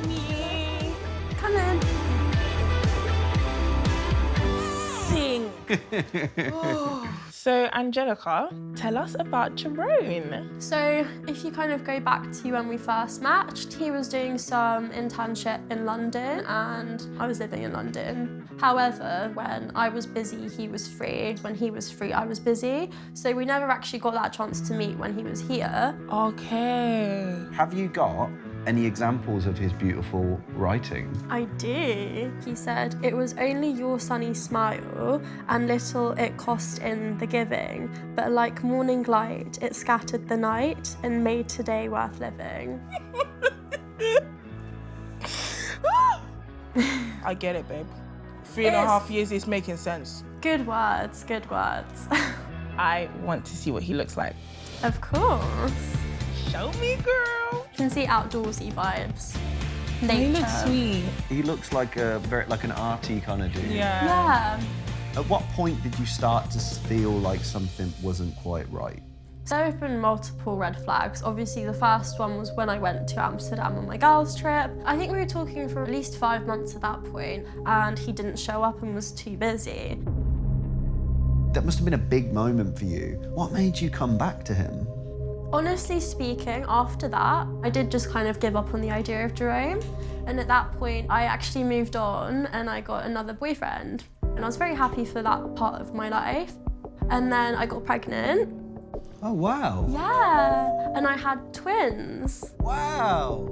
me. Come in. Sing. So, Angelica, tell us about Jeroen. So if you kind of go back to when we first matched, he was doing some internship in London and I was living in London. However, when I was busy, he was free. When he was free, I was busy. So we never actually got that chance to meet when he was here. Okay. Have you got any examples of his beautiful writing? I do. He said, "It was only your sunny smile and little it cost in the giving, but like morning light, it scattered the night and made today worth living." I get it, babe. 3.5 years is making sense. Good words, good words. I want to see what he looks like. Of course. Show me, girl. You can see outdoorsy vibes. He Nature. looks sweet. He looks like like an arty kind of dude. Yeah. Yeah. At what point did you start to feel like something wasn't quite right? So there have been multiple red flags. Obviously, the first one was when I went to Amsterdam on my girls' trip. I think we were talking for at least 5 months at that point, and he didn't show up and was too busy. That must have been a big moment for you. What made you come back to him? Honestly speaking, after that, I did just kind of give up on the idea of Jeroen. And at that point, I actually moved on and I got another boyfriend. And I was very happy for that part of my life. And then I got pregnant. Oh, wow. Yeah, and I had twins. Wow.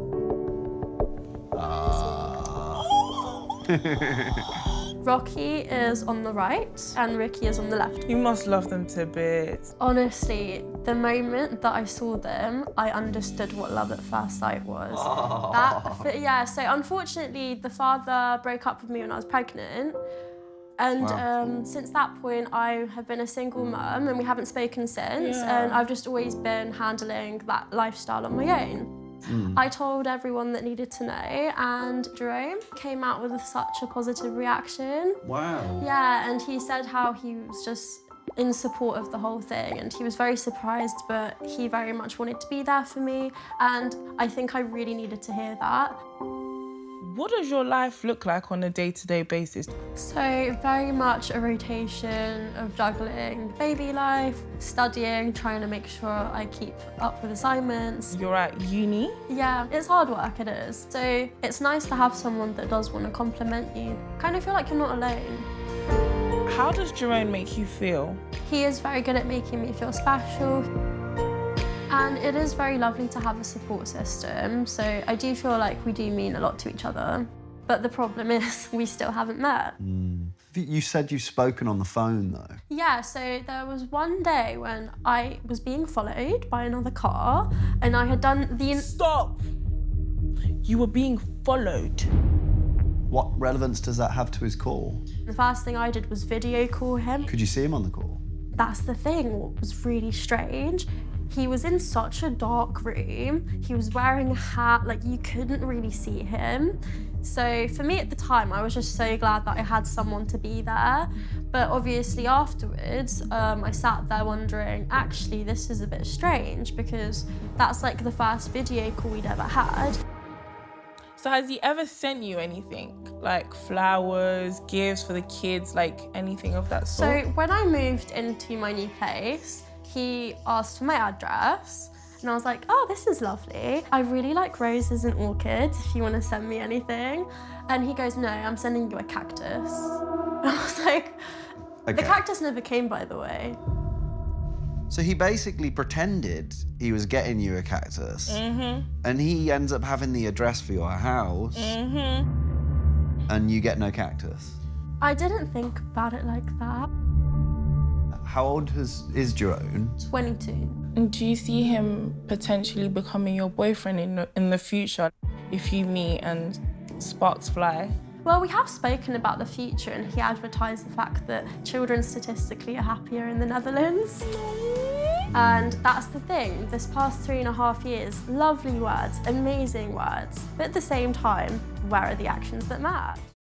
Rocky is on the right and Ricky is on the left. You must love them to bits. Honestly, the moment that I saw them, I understood what love at first sight was. Yeah, so unfortunately, the father broke up with me when I was pregnant. And since that point, I have been a single mum and we haven't spoken since. Yeah. And I've just always been handling that lifestyle on my own. I told everyone that needed to know, and Jeroen came out with such a positive reaction. Wow. Yeah, and he said how he was just in support of the whole thing, and he was very surprised, but he very much wanted to be there for me, and I think I really needed to hear that. What does your life look like on a day-to-day basis? So very much a rotation of juggling baby life, studying, trying to make sure I keep up with assignments. You're at uni? Yeah, it's hard work, it is. So it's nice to have someone that does want to compliment you. Kind of feel like you're not alone. How does Jeroen make you feel? He is very good at making me feel special. And it is very lovely to have a support system. So I do feel like we do mean a lot to each other. But the problem is we still haven't met. You said you've spoken on the phone, though. Yeah, so there was one day when I was being followed by another car and I had done the... Stop! You were being followed. What relevance does that have to his call? The first thing I did was video call him. Could you see him on the call? That's the thing, what was really strange. He was in such a dark room. He was wearing a hat, like you couldn't really see him. So for me at the time, I was just so glad that I had someone to be there. But obviously afterwards, I sat there wondering, actually, this is a bit strange because that's like the first video call we'd ever had. So has he ever sent you anything? Like flowers, gifts for the kids, like anything of that sort? So when I moved into my new place, he asked for my address and I was like, oh, this is lovely. I really like roses and orchids if you want to send me anything. And he goes, no, I'm sending you a cactus. And I was like, Okay. The cactus never came, by the way. So he basically pretended he was getting you a cactus, and he ends up having the address for your house, and you get no cactus. I didn't think about it like that. How old is Jeroen? 22. And do you see him potentially becoming your boyfriend in the future if you meet and sparks fly? Well, we have spoken about the future and he advertised the fact that children statistically are happier in the Netherlands. And that's the thing, this past 3.5 years, lovely words, amazing words, but at the same time, where are the actions that matter?